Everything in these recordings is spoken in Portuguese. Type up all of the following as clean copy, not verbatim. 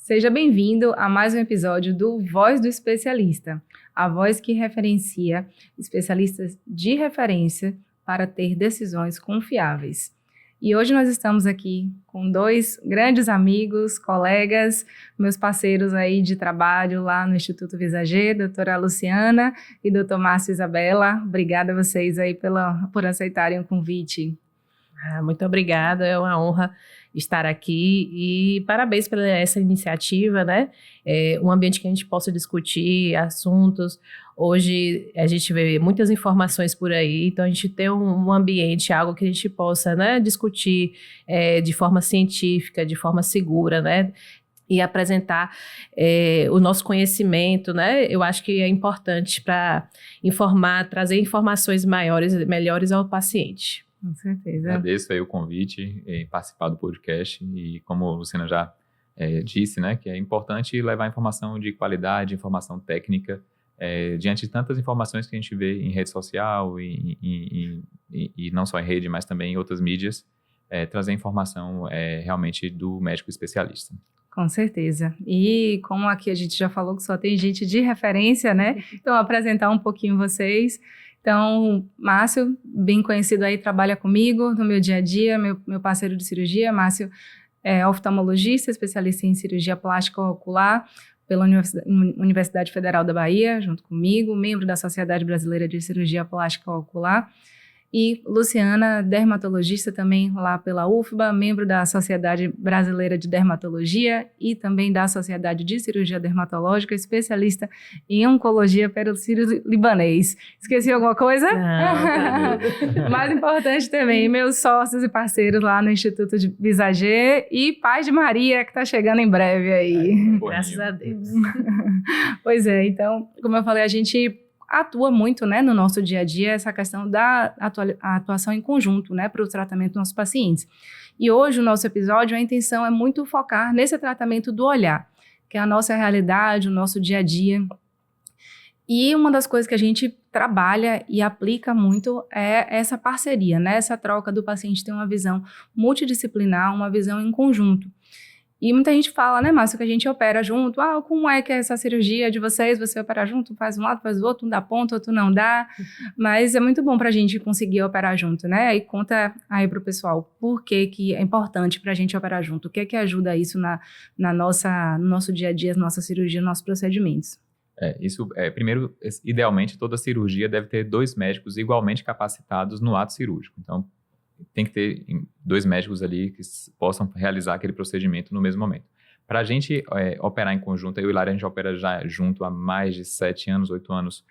Seja bem-vindo a mais um episódio do Voz do Especialista, a voz que referencia especialistas de referência para ter decisões confiáveis. E hoje nós estamos aqui com dois grandes amigos, colegas, meus parceiros aí de trabalho lá no Instituto Visager, doutora Luciana e doutor Márcio Isabela. Obrigada a vocês aí por aceitarem o convite. Muito obrigada, é uma honra estar aqui e parabéns por essa iniciativa, né? Um ambiente que a gente possa discutir assuntos. Hoje a gente vê muitas informações por aí, então a gente tem um ambiente, algo que a gente possa, né, discutir de forma científica, de forma segura, né? E apresentar o nosso conhecimento, né? Eu acho que é importante para informar, trazer informações melhores ao paciente. Com certeza. Agradeço aí o convite em participar do podcast e como a Luciana já disse, né, que é importante levar informação de qualidade, informação técnica, diante de tantas informações que a gente vê em rede social e não só em rede, mas também em outras mídias, trazer informação realmente do médico especialista. Com certeza. E como aqui a gente já falou que só tem gente de referência, né? Então, apresentar um pouquinho vocês. Então, Márcio, bem conhecido aí, trabalha comigo no meu dia a dia, meu parceiro de cirurgia. Márcio é oftalmologista, especialista em cirurgia plástica ocular pela Universidade Federal da Bahia, junto comigo, membro da Sociedade Brasileira de Cirurgia Plástica Ocular. E Luciana, dermatologista também lá pela UFBA, membro da Sociedade Brasileira de Dermatologia e também da Sociedade de Cirurgia Dermatológica, especialista em oncologia pelo Sírio-Libanês. Esqueci alguma coisa? Não. Mais importante também, meus sócios e parceiros lá no Instituto de Visager e Pai de Maria, que está chegando em breve aí. Graças a Deus. Pois é, então, como eu falei, a gente atua muito, né, no nosso dia a dia, essa questão da atuação em conjunto, né, para o tratamento dos nossos pacientes. E hoje o nosso episódio, a intenção é muito focar nesse tratamento do olhar, que é a nossa realidade, o nosso dia a dia. E uma das coisas que a gente trabalha e aplica muito é essa parceria, né, essa troca do paciente ter uma visão multidisciplinar, uma visão em conjunto. E muita gente fala, né, Márcio, que a gente opera junto. Como é que é essa cirurgia de vocês? Você opera junto, faz um lado, faz o outro, um dá ponto, outro não dá. Mas é muito bom para a gente conseguir operar junto, né? E conta aí para o pessoal por que é importante para a gente operar junto. O que é que ajuda isso no nosso dia a dia, na nossa cirurgia, nos nossos procedimentos? Primeiro, idealmente, toda cirurgia deve ter 2 médicos igualmente capacitados no ato cirúrgico. Então, tem que ter 2 médicos ali que possam realizar aquele procedimento no mesmo momento. Para a gente operar em conjunto, eu e Hilária, a gente opera já junto há mais de 7 anos, 8 anos.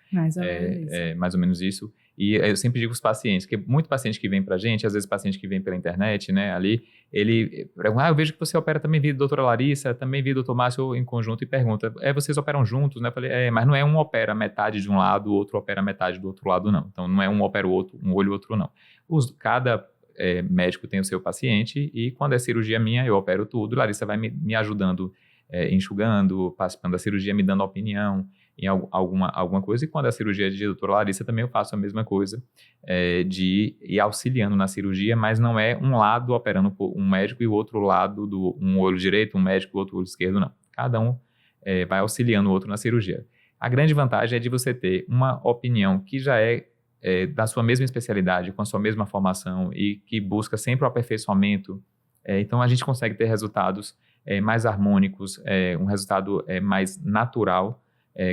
Mais ou menos isso. E eu sempre digo para os pacientes, que muito paciente que vem para a gente, às vezes paciente que vem pela internet, né, ali, ele pergunta, eu vejo que você opera também via doutora Larissa, também via doutor Márcio em conjunto, e pergunta, vocês operam juntos, né? Eu falei, mas não é um opera metade de um lado, o outro opera metade do outro lado, não. Então, não é um opera o outro, um olho o outro, não. Cada médico tem o seu paciente e quando é cirurgia minha, eu opero tudo. Larissa vai me ajudando, enxugando, participando da cirurgia, me dando opinião em alguma coisa. E quando é a cirurgia de doutora Larissa, também eu faço a mesma coisa, de ir auxiliando na cirurgia, mas não é um lado operando um médico e o outro lado, um olho direito, um médico, o outro olho esquerdo, não. Cada um vai auxiliando o outro na cirurgia. A grande vantagem é de você ter uma opinião que já da sua mesma especialidade, com a sua mesma formação e que busca sempre o aperfeiçoamento. Então, a gente consegue ter resultados mais harmônicos, um resultado mais natural,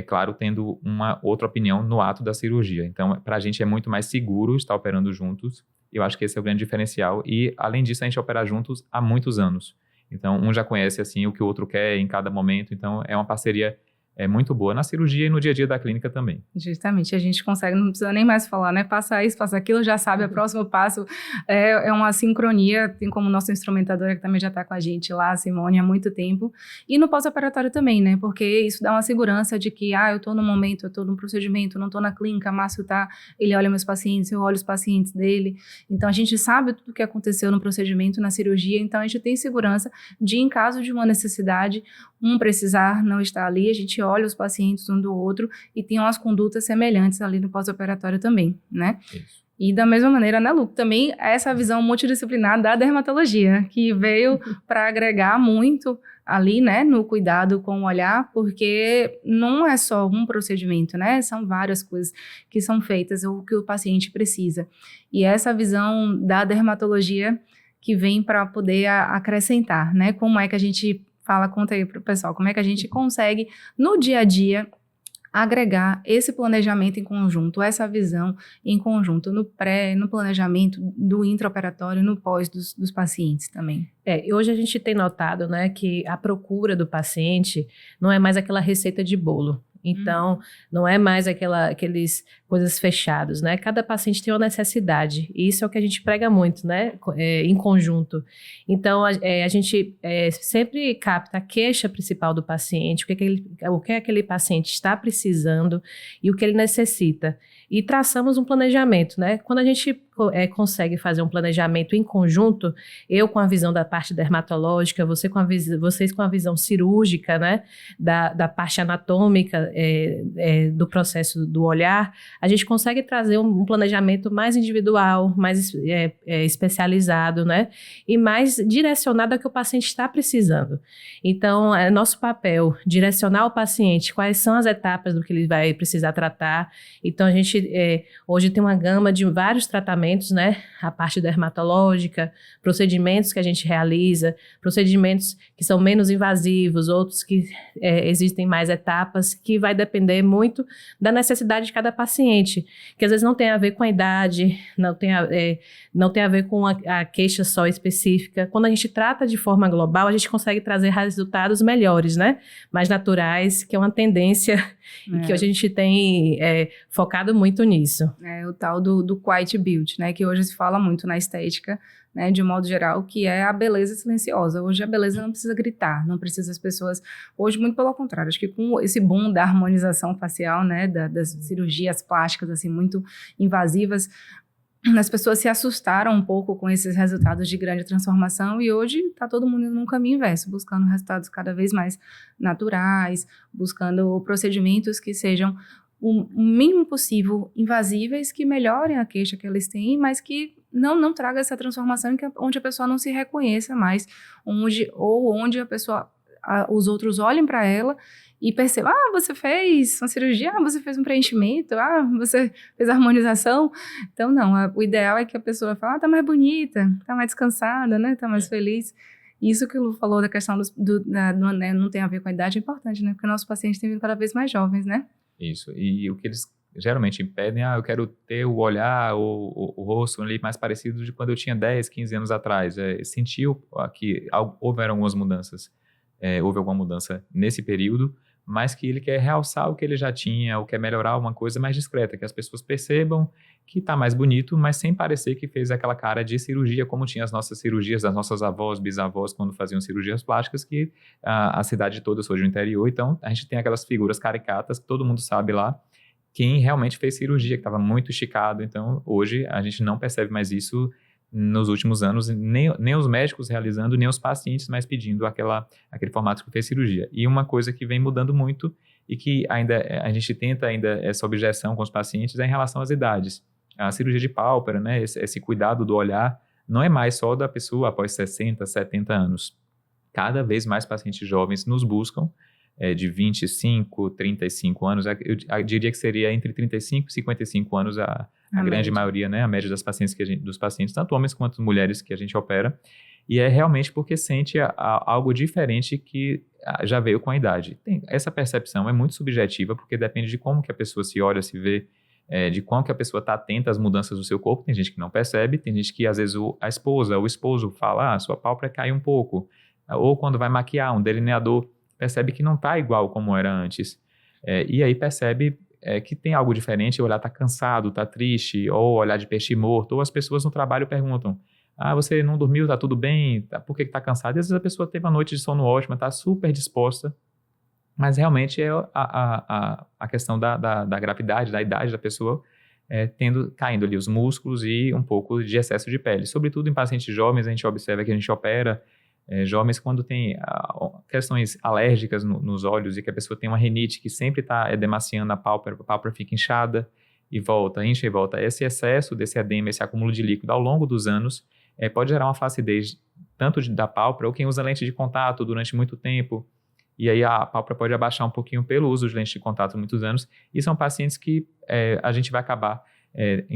claro, tendo uma outra opinião no ato da cirurgia. Então, para a gente é muito mais seguro estar operando juntos. Eu acho que esse é o grande diferencial. E, além disso, a gente opera juntos há muitos anos. Então, um já conhece assim, o que o outro quer em cada momento. Então, é uma parceria muito boa na cirurgia e no dia a dia da clínica também. Justamente, a gente consegue, não precisa nem mais falar, né? Passa isso, passa aquilo, já sabe, o próximo passo é uma sincronia, tem como nossa instrumentadora que também já está com a gente lá, a Simone, há muito tempo. E no pós-operatório também, né? Porque isso dá uma segurança de que, eu estou no momento, eu estou no procedimento, não estou na clínica, Márcio ele olha meus pacientes, eu olho os pacientes dele. Então, a gente sabe tudo o que aconteceu no procedimento, na cirurgia, então a gente tem segurança de, em caso de uma necessidade, precisar não estar ali, a gente olha os pacientes um do outro e tem umas condutas semelhantes ali no pós-operatório também, né? Isso. E da mesma maneira, né, Lu, também essa visão multidisciplinar da dermatologia, que veio para agregar muito ali, né, no cuidado com o olhar, porque não é só um procedimento, né, são várias coisas que são feitas, o que o paciente precisa. E essa visão da dermatologia que vem para poder acrescentar, né, como é que a gente fala, conta aí para o pessoal, como é que a gente consegue, no dia a dia, agregar esse planejamento em conjunto, essa visão em conjunto, no pré, no planejamento do intraoperatório, no pós dos pacientes também. Hoje a gente tem notado, né, que a procura do paciente não é mais aquela receita de bolo. Então, não é mais aqueles coisas fechadas, né? Cada paciente tem uma necessidade, e isso é o que a gente prega muito, né? Em conjunto. Então, a gente sempre capta a queixa principal do paciente, o que aquele paciente está precisando e o que ele necessita. E traçamos um planejamento, né? Quando a gente consegue fazer um planejamento em conjunto, eu com a visão da parte dermatológica, vocês com a visão cirúrgica, né? Da parte anatômica do processo do olhar, a gente consegue trazer um planejamento mais individual, mais especializado, né? E mais direcionado ao que o paciente está precisando. Então, é nosso papel direcionar o paciente quais são as etapas do que ele vai precisar tratar. Então, a gente hoje tem uma gama de vários tratamentos, né? A parte dermatológica, procedimentos que a gente realiza, procedimentos que são menos invasivos, outros que existem mais etapas, que vai depender muito da necessidade de cada paciente, que às vezes não tem a ver com a idade, não tem a ver com a queixa só específica. Quando a gente trata de forma global, a gente consegue trazer resultados melhores, né? Mais naturais, que é uma tendência e que hoje a gente tem focado muito nisso. O tal do quiet beauty, né? Que hoje se fala muito na estética, né, de modo geral, que é a beleza silenciosa. Hoje a beleza não precisa gritar, não precisa as pessoas... Hoje, muito pelo contrário, acho que com esse boom da harmonização facial, né, das cirurgias plásticas, assim, muito invasivas, as pessoas se assustaram um pouco com esses resultados de grande transformação e hoje está todo mundo num caminho inverso, buscando resultados cada vez mais naturais, buscando procedimentos que sejam o mínimo possível invasíveis, que melhorem a queixa que eles têm, mas que não traga essa transformação onde a pessoa não se reconheça mais, onde a pessoa, os outros olhem para ela e percebam, você fez uma cirurgia, você fez um preenchimento, você fez harmonização. Então, não, o ideal é que a pessoa fale, tá mais bonita, tá mais descansada, né, tá mais feliz. Isso que o Lu falou da questão não tem a ver com a idade é importante, né, porque nossos pacientes têm vindo cada vez mais jovens, né? Isso, e o que eles geralmente impedem, eu quero ter o olhar, o rosto ali mais parecido de quando eu tinha 10, 15 anos atrás. Sentiu que houveram algumas mudanças, houve alguma mudança nesse período, mas que ele quer realçar o que ele já tinha, ou quer melhorar uma coisa mais discreta, que as pessoas percebam que está mais bonito, mas sem parecer que fez aquela cara de cirurgia, como tinha as nossas cirurgias das nossas avós, bisavós, quando faziam cirurgias plásticas, que a cidade toda foi no interior. Então, a gente tem aquelas figuras caricatas que todo mundo sabe lá, quem realmente fez cirurgia, que estava muito esticado. Então, hoje, a gente não percebe mais isso nos últimos anos, nem os médicos realizando, nem os pacientes mais pedindo aquele formato que fez cirurgia. E uma coisa que vem mudando muito e que ainda a gente tenta ainda essa objeção com os pacientes é em relação às idades. A cirurgia de pálpebra, né, esse cuidado do olhar, não é mais só da pessoa após 60, 70 anos. Cada vez mais pacientes jovens nos buscam, de 25, 35 anos, eu diria que seria entre 35 e 55 anos a grande maioria, né, a média dos pacientes, tanto homens quanto mulheres que a gente opera, e é realmente porque sente algo diferente que já veio com a idade. Essa percepção é muito subjetiva, porque depende de como que a pessoa se olha, se vê, de como que a pessoa está atenta às mudanças do seu corpo. Tem gente que não percebe, tem gente que às vezes a esposa, o esposo fala, sua pálpebra caiu um pouco, ou quando vai maquiar, um delineador percebe que não está igual como era antes, e aí percebe que tem algo diferente, o olhar está cansado, está triste, ou olhar de peixe morto, ou as pessoas no trabalho perguntam, você não dormiu, está tudo bem, por que está cansado? E às vezes a pessoa teve uma noite de sono ótima, está super disposta, mas realmente é a questão da gravidade, da idade da pessoa, caindo ali os músculos e um pouco de excesso de pele. Sobretudo em pacientes jovens, a gente observa que a gente opera jovens quando tem questões alérgicas nos olhos e que a pessoa tem uma rinite que sempre está edemaciando a pálpebra fica inchada, e volta, incha e volta. Esse excesso desse edema, esse acúmulo de líquido ao longo dos anos, pode gerar uma flacidez tanto da pálpebra, ou quem usa lente de contato durante muito tempo, e aí a pálpebra pode abaixar um pouquinho pelo uso de lente de contato por muitos anos, e são pacientes que a gente vai acabar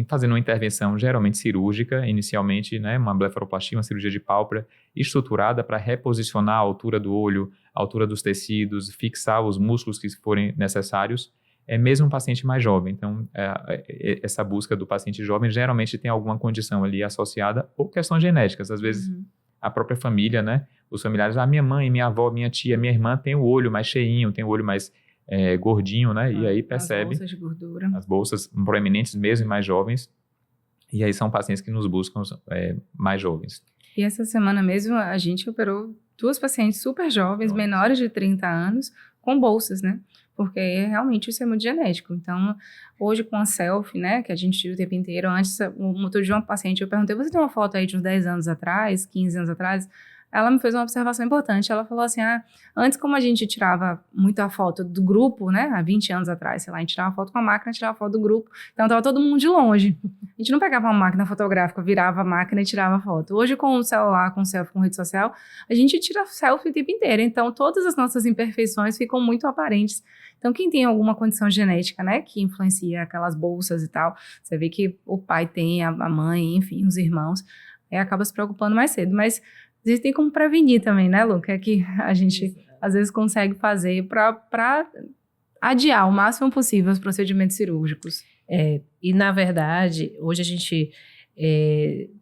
fazendo uma intervenção geralmente cirúrgica, inicialmente, né, uma blefaroplastia, uma cirurgia de pálpebra estruturada para reposicionar a altura do olho, a altura dos tecidos, fixar os músculos que forem necessários, mesmo um paciente mais jovem. Então, essa busca do paciente jovem geralmente tem alguma condição ali associada, ou questões genéticas, às vezes a própria família, né, os familiares, minha mãe, minha avó, minha tia, minha irmã tem o olho mais cheinho, tem o olho mais gordinho, né? E aí percebe as bolsas de gordura. As bolsas proeminentes mesmo e mais jovens. E aí são pacientes que nos buscam mais jovens. E essa semana mesmo a gente operou 2 pacientes super jovens, menores de 30 anos, com bolsas, né? Porque realmente isso é muito genético. Então, hoje com a selfie, né, que a gente tira o tempo inteiro, antes, outro dia uma paciente, eu perguntei, você tem uma foto aí de uns 10 anos atrás, 15 anos atrás? Ela me fez uma observação importante. Ela falou assim, antes como a gente tirava muito a foto do grupo, né, há 20 anos atrás, sei lá, a gente tirava foto com a máquina, tirava foto do grupo, então tava todo mundo de longe. A gente não pegava uma máquina fotográfica, virava a máquina e tirava a foto. Hoje com o celular, com selfie, com rede social, a gente tira selfie o tempo inteiro, então todas as nossas imperfeições ficam muito aparentes. Então quem tem alguma condição genética, né, que influencia aquelas bolsas e tal, você vê que o pai tem, a mãe, enfim, os irmãos, acaba se preocupando mais cedo, mas existem como prevenir também, né, Lu? Que é que a gente, às vezes, consegue fazer para adiar o máximo possível os procedimentos cirúrgicos. E, na verdade, hoje a gente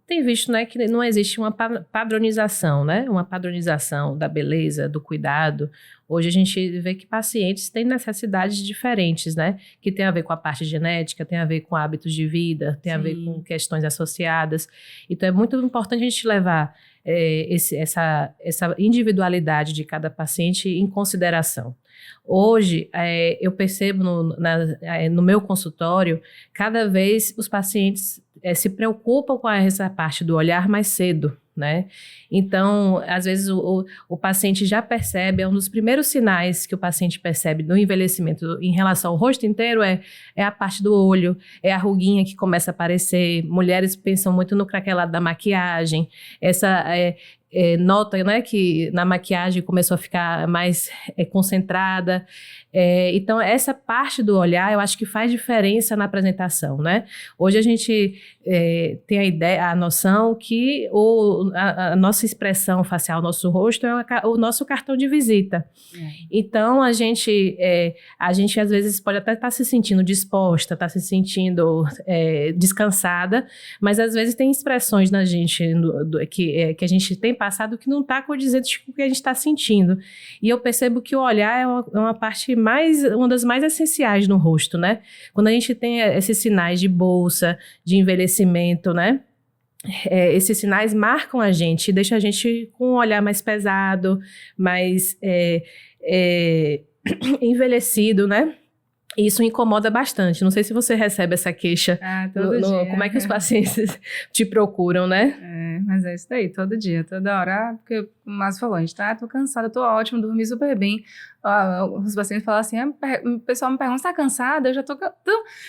tem visto, né, que não existe uma padronização, né? Uma padronização da beleza, do cuidado. Hoje a gente vê que pacientes têm necessidades diferentes, né? Que tem a ver com a parte genética, tem a ver com hábitos de vida, tem a ver com questões associadas. Então, é muito importante a gente levar essa individualidade de cada paciente em consideração. Hoje, eu percebo no meu consultório, cada vez os pacientes se preocupam com essa parte do olhar mais cedo, né? Então, às vezes o paciente já percebe, um dos primeiros sinais que o paciente percebe no envelhecimento em relação ao rosto inteiro é a parte do olho, é a ruguinha que começa a aparecer. Mulheres pensam muito no craquelado da maquiagem, nota, né, que na maquiagem começou a ficar mais concentrada. Então, essa parte do olhar, eu acho que faz diferença na apresentação, né? Hoje a gente tem a noção que a nossa expressão facial, nosso rosto é o nosso cartão de visita. Então, a gente às vezes pode até estar se sentindo disposta, estar se sentindo descansada, mas às vezes tem expressões na gente que a gente tem passado que não está condizente com o que a gente está sentindo. E eu percebo que o olhar é uma das mais essenciais no rosto, né? Quando a gente tem esses sinais de bolsa, de envelhecimento, né? Esses sinais marcam a gente, deixam a gente com um olhar mais pesado, mais envelhecido, né? E isso incomoda bastante. Não sei se você recebe essa queixa. Todo dia. Como é que os pacientes te procuram, né? Mas é isso daí, todo dia, toda hora. Porque o Márcio falou, a gente tô cansada, tô ótimo, dormi super bem. Os pacientes falam assim, o pessoal me pergunta, você tá cansada? Eu já tô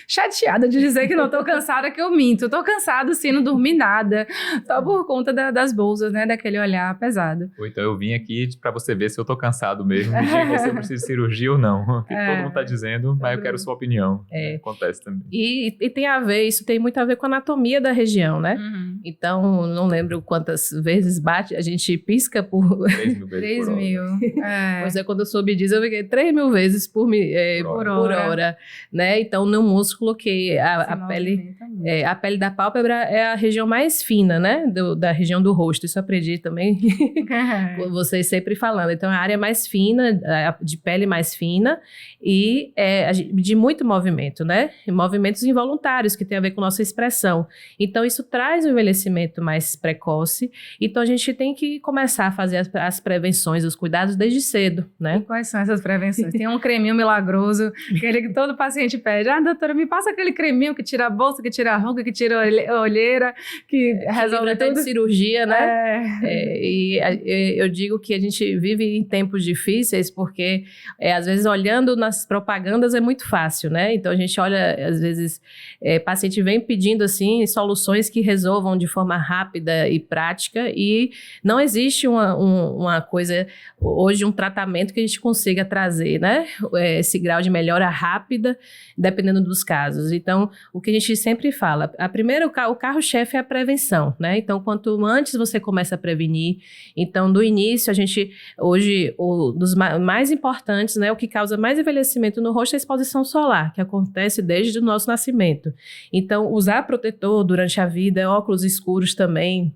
chateada de dizer que não tô cansada, que eu minto. Tô cansada, sim, não dormi nada. Só por conta das bolsas, né? Daquele olhar pesado. Então eu vim aqui pra você ver se eu tô cansado mesmo. Me diga se eu preciso de cirurgia ou não. O que todo mundo tá dizendo, mas eu quero sua opinião. Acontece também. E tem a ver, isso tem muito a ver com a anatomia da região, né? Então, não lembro quantas vezes bate, a gente pisca por... 3.000 vezes 3.000. Pois quando eu soube disso, eu fiquei 3.000 vezes por hora, né? Então, no músculo que a pele da pálpebra é a região mais fina, né? Da região do rosto. Isso eu aprendi também, vocês sempre falando. Então, a área mais fina, de pele mais fina e de muito movimento, né? Movimentos involuntários que tem a ver com nossa expressão. Então, isso traz um envelhecimento mais precoce. Então, a gente tem que começar fazer as prevenções, os cuidados desde cedo, né? E quais são essas prevenções? Tem um creminho milagroso, aquele que todo paciente pede. Doutora, me passa aquele creminho que tira a bolsa, que tira a ruga, que tira a olheira, que resolve até tudo. de cirurgia, né? Eu digo que a gente vive em tempos difíceis porque, às vezes, olhando nas propagandas é muito fácil, né? Então, a gente olha, às vezes, paciente vem pedindo, assim, soluções que resolvam de forma rápida e prática e não existe uma coisa, hoje, um tratamento que a gente consiga trazer, né? Esse grau de melhora rápida, dependendo dos casos. Então, o que a gente sempre fala, o carro-chefe é a prevenção, né? Então, quanto antes você começa a prevenir, então, do início, a gente, hoje, dos mais importantes, né? O que causa mais envelhecimento no rosto é a exposição solar, que acontece desde o nosso nascimento. Então, usar protetor durante a vida, óculos escuros também,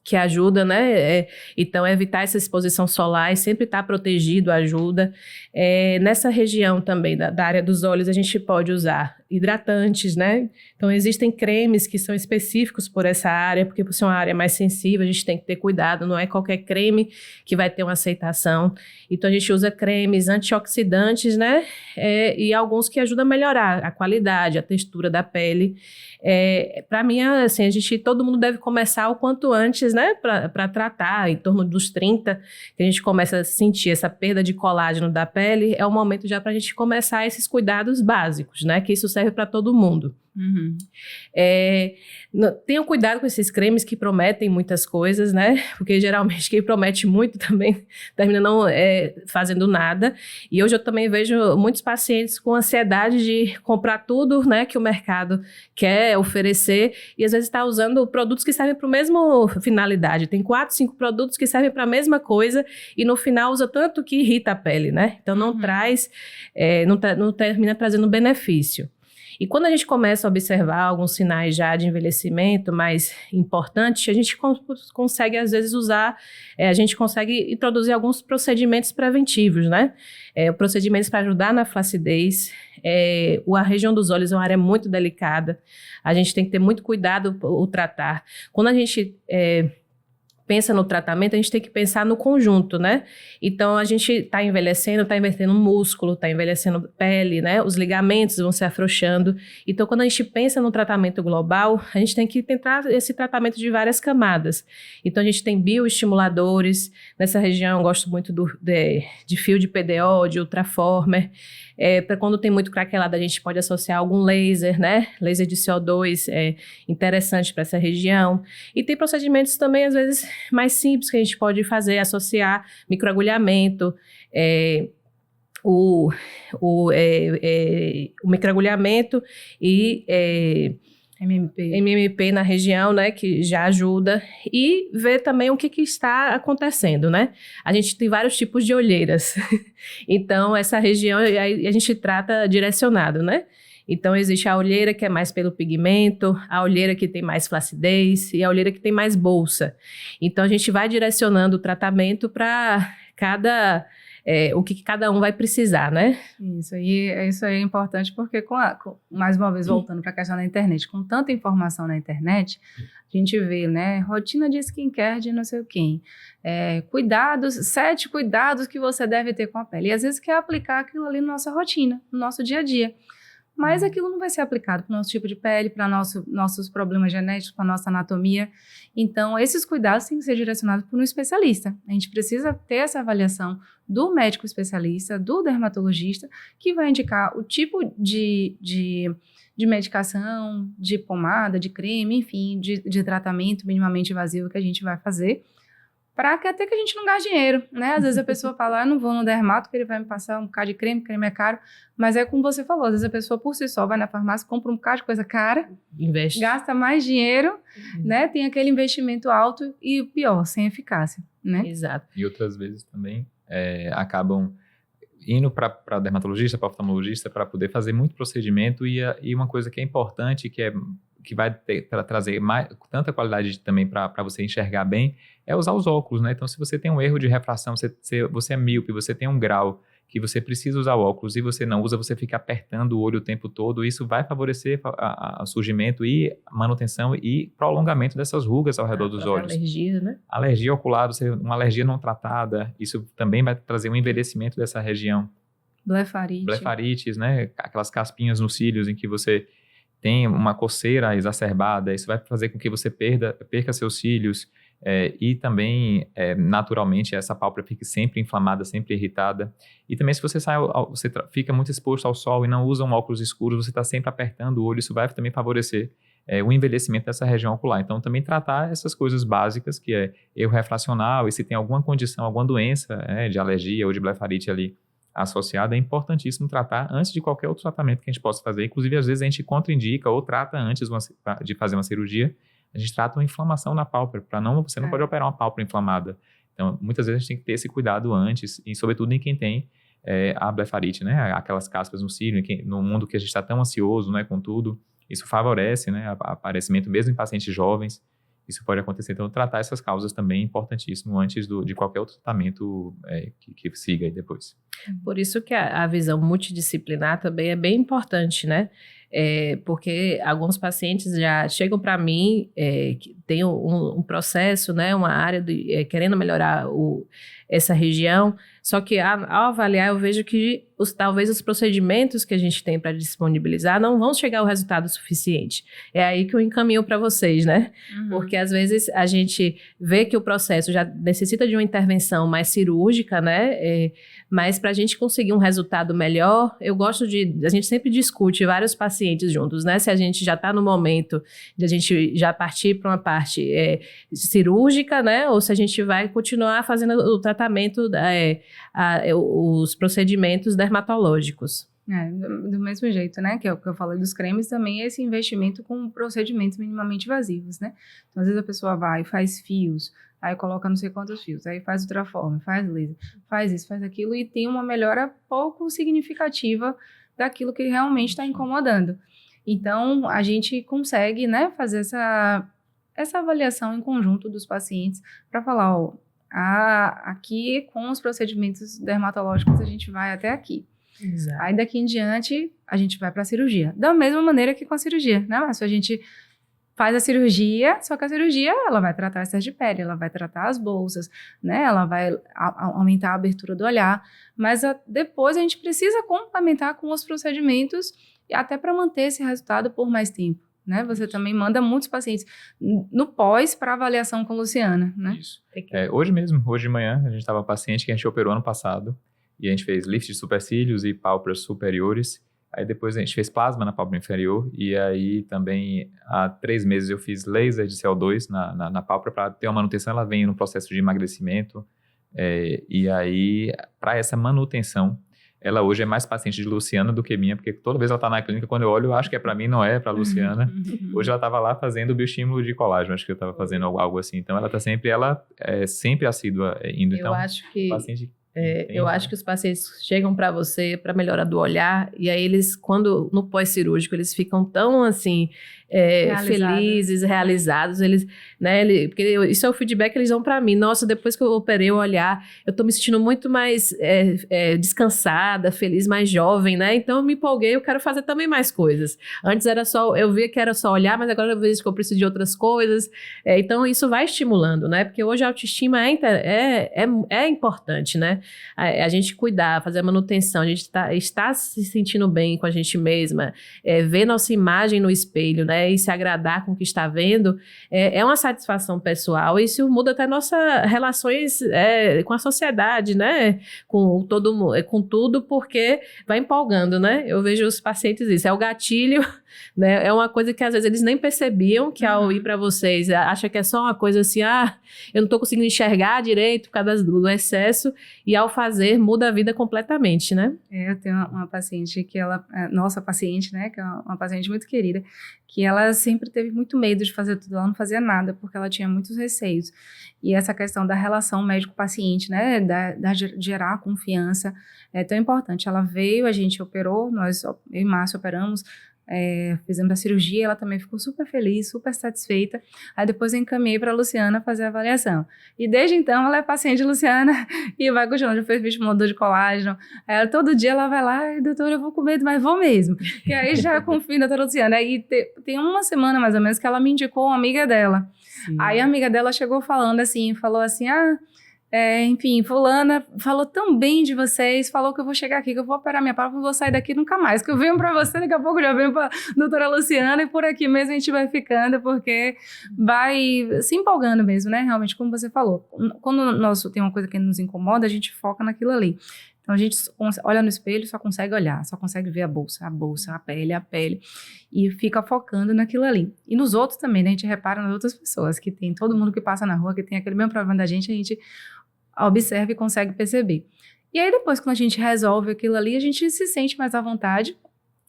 que ajuda, né? Então, evitar essa exposição solar e sempre estar protegido ajuda. Nessa região também da área dos olhos, a gente pode usar hidratantes, né? Então, existem cremes que são específicos por essa área, porque por ser uma área mais sensível, a gente tem que ter cuidado, não é qualquer creme que vai ter uma aceitação. Então, a gente usa cremes antioxidantes, né? E alguns que ajudam a melhorar a qualidade, a textura da pele. Para mim, assim, todo mundo deve começar o quanto antes, né? Para tratar, em torno dos 30, que a gente começa a sentir essa perda de colágeno da pele, é o momento já para a gente começar esses cuidados básicos, né? Que isso serve para todo mundo. Uhum. Tenham cuidado com esses cremes que prometem muitas coisas, né? Porque geralmente quem promete muito também termina não fazendo nada. E hoje eu também vejo muitos pacientes com ansiedade de comprar tudo, né, que o mercado quer oferecer e às vezes está usando produtos que servem para a mesma finalidade. Tem 4, 5 produtos que servem para a mesma coisa e no final usa tanto que irrita a pele, né? Então não traz, não termina trazendo benefício. E quando a gente começa a observar alguns sinais já de envelhecimento mais importantes, a gente consegue, às vezes, a gente consegue introduzir alguns procedimentos preventivos, né? Procedimentos para ajudar na flacidez. A região dos olhos é uma área muito delicada. A gente tem que ter muito cuidado ao tratar. Quando a gente pensa no tratamento, a gente tem que pensar no conjunto, né? Então, a gente está envelhecendo músculo, está envelhecendo pele, né? Os ligamentos vão se afrouxando. Então, quando a gente pensa no tratamento global, a gente tem que tentar esse tratamento de várias camadas. Então, a gente tem bioestimuladores. Nessa região, eu gosto muito de fio de PDO, de ultraformer. Para quando tem muito craquelado, a gente pode associar algum laser, né? Laser de CO2 é interessante para essa região. E tem procedimentos também, às vezes, mais simples que a gente pode fazer, associar microagulhamento, o microagulhamento e MMP na região, né, que já ajuda, e ver também o que está acontecendo, né? A gente tem vários tipos de olheiras, então essa região a gente trata direcionado, né? Então existe a olheira que é mais pelo pigmento, a olheira que tem mais flacidez e a olheira que tem mais bolsa. Então a gente vai direcionando o tratamento para o que cada um vai precisar, né? Isso aí é importante porque, mais uma vez, voltando para a questão da internet, com tanta informação na internet, a gente vê, né, rotina de skincare de não sei quem, 7 cuidados que você deve ter com a pele, e às vezes quer aplicar aquilo ali na nossa rotina, no nosso dia a dia. Mas aquilo não vai ser aplicado para o nosso tipo de pele, para nossos problemas genéticos, para a nossa anatomia. Então, esses cuidados têm que ser direcionados por um especialista. A gente precisa ter essa avaliação do médico especialista, do dermatologista, que vai indicar o tipo de medicação, de pomada, de creme, enfim, de tratamento minimamente invasivo que a gente vai fazer, para que até que a gente não gaste dinheiro, né? Às vezes a pessoa fala, não vou no dermato, que ele vai me passar um bocado de creme é caro, mas é como você falou, às vezes a pessoa por si só vai na farmácia, compra um bocado de coisa cara, investe, gasta mais dinheiro, né? Tem aquele investimento alto e o pior, sem eficácia, né? Exato. E outras vezes também acabam indo para dermatologista, para oftalmologista, para poder fazer muito procedimento e uma coisa que é importante, que vai trazer tanta qualidade também para você enxergar bem, é usar os óculos, né? Então, se você tem um erro de refração, você é míope, você tem um grau que você precisa usar o óculos e você não usa, você fica apertando o olho o tempo todo, isso vai favorecer o surgimento e manutenção e prolongamento dessas rugas ao redor dos olhos. Alergia, né? Alergia ocular, uma alergia não tratada, isso também vai trazer um envelhecimento dessa região. Blefarites, né? Aquelas caspinhas nos cílios em que você tem uma coceira exacerbada, isso vai fazer com que você perca seus cílios, e também, naturalmente, essa pálpebra fique sempre inflamada, sempre irritada. E também, se você você fica muito exposto ao sol e não usa um óculos escuros, você está sempre apertando o olho, isso vai também favorecer o envelhecimento dessa região ocular. Então, também tratar essas coisas básicas, que é erro refracional, e se tem alguma condição, alguma doença de alergia ou de blefarite ali associada, é importantíssimo tratar antes de qualquer outro tratamento que a gente possa fazer. Inclusive, às vezes, a gente contraindica ou trata antes de fazer uma cirurgia, a gente trata uma inflamação na pálpebra, você não pode operar uma pálpebra inflamada. Então, muitas vezes a gente tem que ter esse cuidado antes, e sobretudo em quem tem a blefarite, né? Aquelas caspas no cílio, no mundo que a gente está tão ansioso, né, com tudo, isso favorece, né, aparecimento mesmo em pacientes jovens, isso pode acontecer. Então, tratar essas causas também é importantíssimo antes de qualquer outro tratamento que siga aí depois. Por isso que a visão multidisciplinar também é bem importante, né? Porque alguns pacientes já chegam para mim, que tem um processo, né, uma área querendo melhorar essa região, só que ao avaliar eu vejo que talvez os procedimentos que a gente tem para disponibilizar não vão chegar ao resultado suficiente. É aí que eu encaminho para vocês, né? Porque às vezes a gente vê que o processo já necessita de uma intervenção mais cirúrgica, né? Mas para a gente conseguir um resultado melhor, a gente sempre discute vários pacientes juntos, né? Se a gente já está no momento de a gente já partir para uma parte cirúrgica, né? Ou se a gente vai continuar fazendo o tratamento, os procedimentos dermatológicos. Do mesmo jeito, né? Que é o que eu falei dos cremes, também é esse investimento com procedimentos minimamente invasivos, né? Então, às vezes a pessoa vai e faz fios, aí coloca não sei quantos fios, aí faz ultraforme, faz laser, faz isso, faz aquilo, e tem uma melhora pouco significativa daquilo que realmente está incomodando. Então, a gente consegue, né, fazer essa avaliação em conjunto dos pacientes para falar, aqui com os procedimentos dermatológicos a gente vai até aqui. Exato. Aí daqui em diante a gente vai para a cirurgia. Da mesma maneira que com a cirurgia, né? Mas a gente faz a cirurgia, só que a cirurgia ela vai tratar excesso de pele, ela vai tratar as bolsas, né? Ela vai aumentar a abertura do olhar, mas depois a gente precisa complementar com os procedimentos até para manter esse resultado por mais tempo. Né? Você também manda muitos pacientes no pós para avaliação com a Luciana, né? Isso. Hoje mesmo, hoje de manhã, a gente estava paciente que a gente operou ano passado e a gente fez lift de supercílios e pálpebras superiores. Aí depois a gente fez plasma na pálpebra inferior e aí também há 3 meses eu fiz laser de CO2 na pálpebra para ter uma manutenção. Ela vem no processo de emagrecimento e aí para essa manutenção ela hoje é mais paciente de Luciana do que minha, porque toda vez ela está na clínica, quando eu olho, eu acho que é para mim, não é para Luciana. Hoje ela estava lá fazendo o bioestímulo de colágeno, acho que eu estava fazendo algo assim. Então ela é sempre assídua indo. Então, eu acho que os pacientes chegam para você para melhora do olhar, e aí eles, quando no pós-cirúrgico, eles ficam tão assim, felizes, realizados, eles, né, porque isso é o feedback que eles dão para mim. Nossa, depois que eu operei o olhar, eu tô me sentindo muito mais descansada, feliz, mais jovem, né? Então eu me empolguei, eu quero fazer também mais coisas. Antes eu via que era só olhar, mas agora eu vejo que eu preciso de outras coisas. Então isso vai estimulando, né? Porque hoje a autoestima é importante, né? A gente cuidar, fazer a manutenção, a gente está se sentindo bem com a gente mesma, ver nossa imagem no espelho, né? E se agradar com o que está vendo, é uma satisfação pessoal, e isso muda até nossas relações com a sociedade, né? Com tudo, porque vai empolgando, né? Eu vejo os pacientes isso, é o gatilho, né? É uma coisa que às vezes eles nem percebiam, que ao ir para vocês, acha que é só uma coisa assim, eu não estou conseguindo enxergar direito por causa do excesso, e ao fazer, muda a vida completamente, né? Eu tenho uma paciente que nossa paciente, né, que é uma paciente muito querida, que ela sempre teve muito medo de fazer tudo, ela não fazia nada, porque ela tinha muitos receios. E essa questão da relação médico-paciente, né, de gerar confiança, é tão importante. Ela veio, a gente operou, eu e Márcio operamos, fizemos a cirurgia, ela também ficou super feliz, super satisfeita. Aí depois eu encaminhei para a Luciana fazer a avaliação. E desde então ela é paciente de Luciana e vai continuando, já fez estimulador de colágeno. Aí todo dia ela vai lá, ai, doutora, eu vou com medo, mas vou mesmo. E aí já confio na doutora Luciana. Aí tem uma semana mais ou menos que ela me indicou uma amiga dela. Sim. Aí a amiga dela chegou falou assim, enfim, fulana falou tão bem de vocês, falou que eu vou chegar aqui, que eu vou operar minha pálpebra, não vou sair daqui nunca mais, que eu venho pra você, daqui a pouco eu já venho pra doutora Luciana, e por aqui mesmo a gente vai ficando, porque vai se empolgando mesmo, né, realmente, como você falou, quando tem uma coisa que nos incomoda, a gente foca naquilo ali. Então, a gente olha no espelho, só consegue olhar, só consegue ver a bolsa, a pele, e fica focando naquilo ali. E nos outros também, né? A gente repara nas outras pessoas, que tem todo mundo que passa na rua, que tem aquele mesmo problema da gente, a gente observa e consegue perceber. E aí, depois, quando a gente resolve aquilo ali, a gente se sente mais à vontade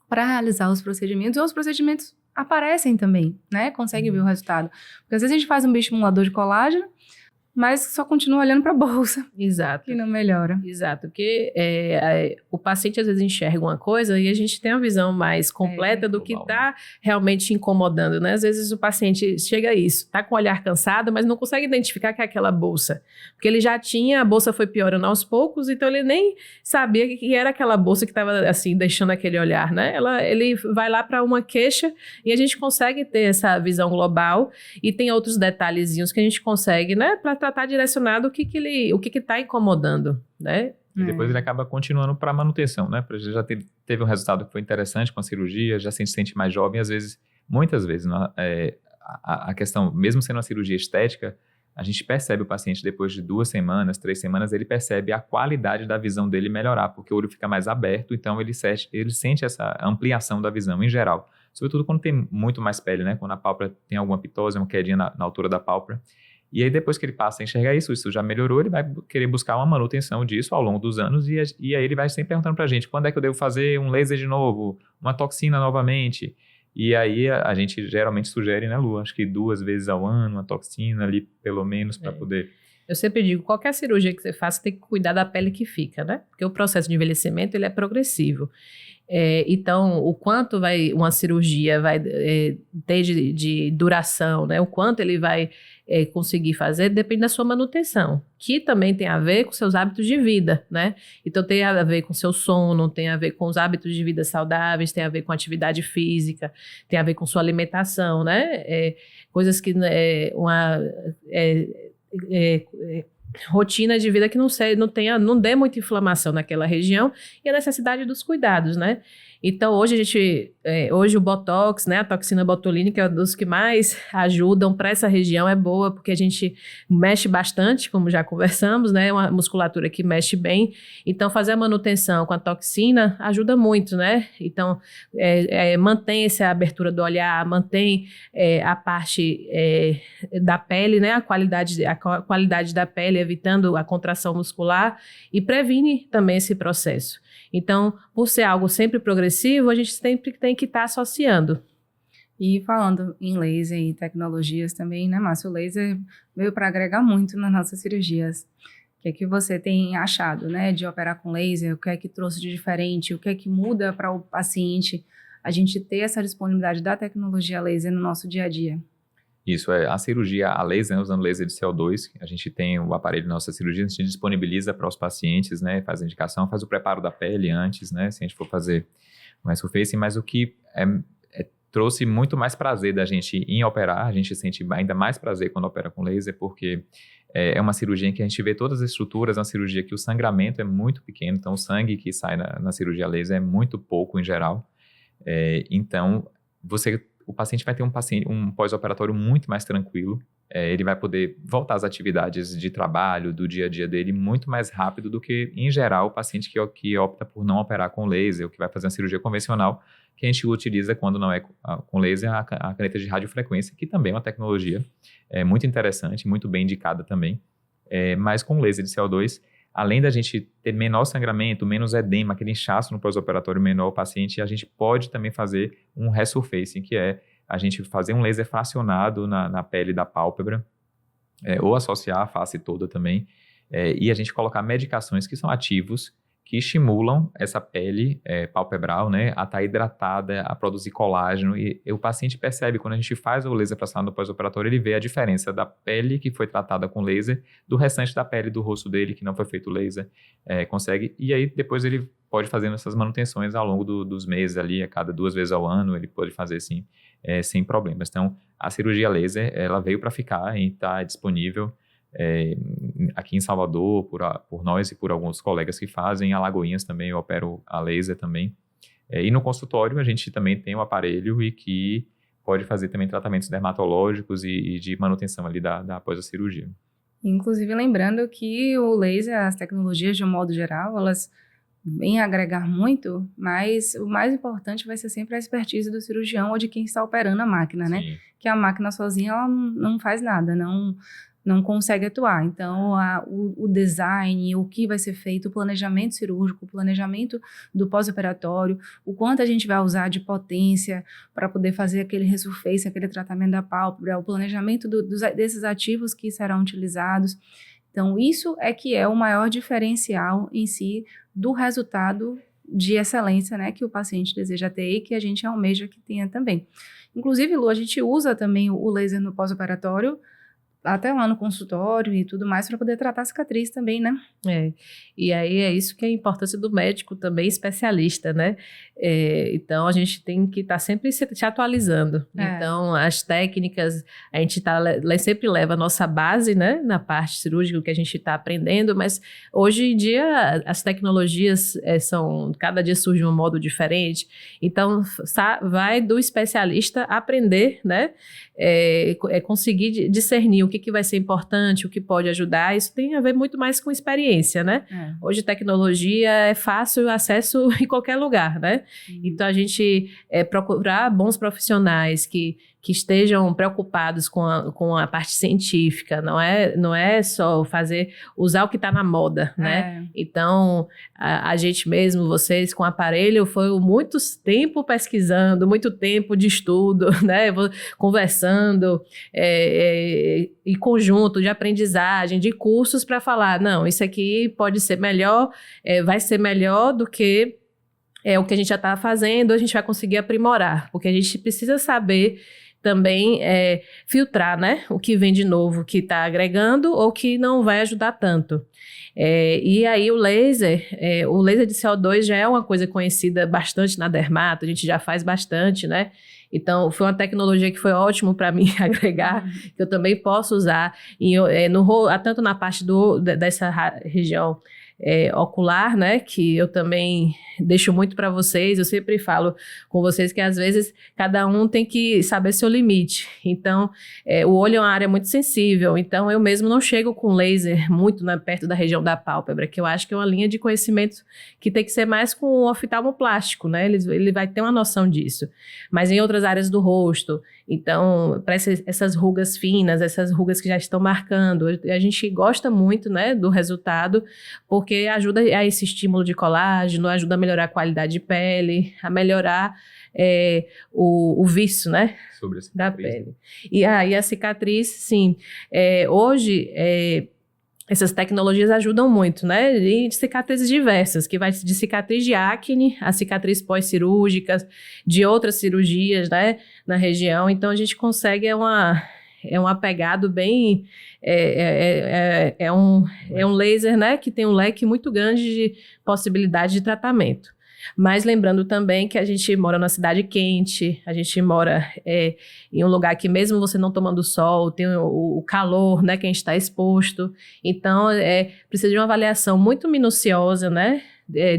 para realizar os procedimentos, e os procedimentos aparecem também, né? Consegue ver o resultado. Porque às vezes a gente faz um bioestimulador de colágeno, mas só continua olhando para a bolsa. Exato. E não melhora. Exato, porque o paciente às vezes enxerga uma coisa e a gente tem uma visão mais completa do que está realmente incomodando, né? Às vezes o paciente chega a isso, está com o olhar cansado, mas não consegue identificar que é aquela bolsa. Porque ele já tinha, a bolsa foi piorando aos poucos, então ele nem sabia que era aquela bolsa que estava assim, deixando aquele olhar, né? Ele vai lá para uma queixa e a gente consegue ter essa visão global e tem outros detalhezinhos que a gente consegue, né? Para tratar direcionado o que está incomodando, né? E depois ele acaba continuando para manutenção, né? Já teve um resultado que foi interessante com a cirurgia, já se sente mais jovem, às vezes, muitas vezes, a questão, mesmo sendo uma cirurgia estética, a gente percebe o paciente depois de 2 semanas, 3 semanas, ele percebe a qualidade da visão dele melhorar, porque o olho fica mais aberto, então ele sente essa ampliação da visão em geral. Sobretudo quando tem muito mais pele, né? Quando a pálpebra tem alguma pitose, uma quedinha na altura da pálpebra. E aí, depois que ele passa a enxergar isso já melhorou, ele vai querer buscar uma manutenção disso ao longo dos anos e aí ele vai sempre perguntando pra gente, quando é que eu devo fazer um laser de novo, uma toxina novamente? E aí, a gente geralmente sugere, né, Lu? Acho que 2 vezes ao ano, uma toxina ali, pelo menos, para poder... Eu sempre digo, qualquer cirurgia que você faça, tem que cuidar da pele que fica, né? Porque o processo de envelhecimento, ele é progressivo. Então, o quanto uma cirurgia vai ter de duração, né? O quanto ele vai conseguir fazer, depende da sua manutenção, que também tem a ver com seus hábitos de vida, né? Então, tem a ver com seu sono, tem a ver com os hábitos de vida saudáveis, tem a ver com atividade física, tem a ver com sua alimentação, né? Coisas que rotina de vida que não dê muita inflamação naquela região e a necessidade dos cuidados, né? Então, hoje o Botox, né, a toxina botulínica é um dos que mais ajudam para essa região, é boa porque a gente mexe bastante, como já conversamos, né, uma musculatura que mexe bem, então fazer a manutenção com a toxina ajuda muito, né? Então, mantém essa abertura do olhar, mantém a parte da pele, né, a qualidade da pele, evitando a contração muscular e previne também esse processo. Então, por ser algo sempre progressivo, a gente sempre tem que estar associando. E falando em laser e tecnologias também, né, Márcio? O laser veio para agregar muito nas nossas cirurgias. O que você tem achado, né, de operar com laser? O que é que trouxe de diferente? O que é que muda para o paciente a gente ter essa disponibilidade da tecnologia laser no nosso dia a dia? Isso, a cirurgia a laser, né, usando laser de CO2, a gente tem o aparelho da nossa cirurgia, a gente disponibiliza para os pacientes, né, faz a indicação, faz o preparo da pele antes, né, se a gente for fazer o resurfacing, mas o que trouxe muito mais prazer da gente em operar, a gente sente ainda mais prazer quando opera com laser, porque é uma cirurgia em que a gente vê todas as estruturas, é uma cirurgia que o sangramento é muito pequeno, então o sangue que sai na cirurgia laser é muito pouco em geral, então o paciente vai ter um pós-operatório muito mais tranquilo, ele vai poder voltar às atividades de trabalho, do dia a dia dele, muito mais rápido do que, em geral, o paciente que opta por não operar com laser, ou que vai fazer uma cirurgia convencional, que a gente utiliza quando não é com laser, a caneta de radiofrequência, que também é uma tecnologia muito interessante, muito bem indicada também, mas com laser de CO2, além da gente ter menor sangramento, menos edema, aquele inchaço no pós-operatório menor ao paciente, a gente pode também fazer um resurfacing, que é a gente fazer um laser fracionado na pele da pálpebra, ou associar a face toda também, e a gente colocar medicações que são ativos, que estimulam essa pele palpebral, né, a estar hidratada, a produzir colágeno, e o paciente percebe, quando a gente faz o laser traçado no pós-operatório, ele vê a diferença da pele que foi tratada com laser do restante da pele do rosto dele, que não foi feito laser, consegue, e aí depois ele pode fazer essas manutenções ao longo dos meses ali, a cada 2 vezes ao ano, ele pode fazer assim, sem problemas. Então, a cirurgia laser, ela veio para ficar e está disponível aqui em Salvador, por nós e por alguns colegas que fazem. Em Alagoinhas também eu opero a laser também. E no consultório a gente também tem um aparelho e que pode fazer também tratamentos dermatológicos e de manutenção ali após a cirurgia. Inclusive, lembrando que o laser, as tecnologias de um modo geral, elas vêm agregar muito, mas o mais importante vai ser sempre a expertise do cirurgião ou de quem está operando a máquina, né? Sim. Que a máquina sozinha, ela não faz nada, não consegue atuar. Então, o design, o que vai ser feito, o planejamento cirúrgico, o planejamento do pós-operatório, o quanto a gente vai usar de potência para poder fazer aquele resurface, aquele tratamento da pálpebra, o planejamento desses ativos que serão utilizados. Então, isso é que é o maior diferencial em si do resultado de excelência, né, que o paciente deseja ter e que a gente almeja que tenha também. Inclusive, Lu, a gente usa também o laser no pós-operatório, até lá no consultório e tudo mais, para poder tratar a cicatriz também, né? E aí é isso que é a importância do médico também especialista, né? Então, a gente tem que estar sempre se atualizando. Então, as técnicas, a gente sempre leva a nossa base, né? Na parte cirúrgica que a gente está aprendendo, mas hoje em dia as tecnologias cada dia surge um modo diferente. Então, vai do especialista aprender, né? Conseguir discernir o que vai ser importante, o que pode ajudar. Isso tem a ver muito mais com experiência, né? Hoje tecnologia é fácil acesso em qualquer lugar, né? Então a gente procurar bons profissionais que estejam preocupados com a parte científica, não é só usar o que está na moda, né? Então, a gente mesmo, vocês com aparelho, foi muito tempo pesquisando, muito tempo de estudo, né? Conversando, em conjunto, de aprendizagem, de cursos para falar, não, isso aqui pode ser melhor, vai ser melhor do que o que a gente já está fazendo, a gente vai conseguir aprimorar, porque a gente precisa saber também filtrar, né, o que vem de novo, que está agregando ou que não vai ajudar tanto. E aí o laser de CO2 já é uma coisa conhecida bastante na dermato, a gente já faz bastante, né? Então, foi uma tecnologia que foi ótimo para mim agregar, que eu também posso usar tanto na parte dessa região ocular, né, que eu também deixo muito para vocês. Eu sempre falo com vocês que às vezes cada um tem que saber seu limite. Então, o olho é uma área muito sensível, então eu mesmo não chego com laser muito perto da região da pálpebra, que eu acho que é uma linha de conhecimento que tem que ser mais com o oftalmoplástico, né, ele vai ter uma noção disso. Mas em outras áreas do rosto, então, para essas rugas finas, essas rugas que já estão marcando, a gente gosta muito, né, do resultado, porque ajuda a esse estímulo de colágeno, ajuda a melhorar a qualidade de pele, a melhorar o vício, né, da pele. E a cicatriz, sim. Hoje, essas tecnologias ajudam muito, né? E de cicatrizes diversas, que vai de cicatriz de acne, a cicatriz pós-cirúrgicas, de outras cirurgias, né, na região. Então, a gente consegue um apegado bem... É um laser, né, que tem um leque muito grande de possibilidade de tratamento. Mas lembrando também que a gente mora numa cidade quente, a gente mora em um lugar que mesmo você não tomando sol, tem o calor, né, que a gente está exposto. Então, precisa de uma avaliação muito minuciosa, né,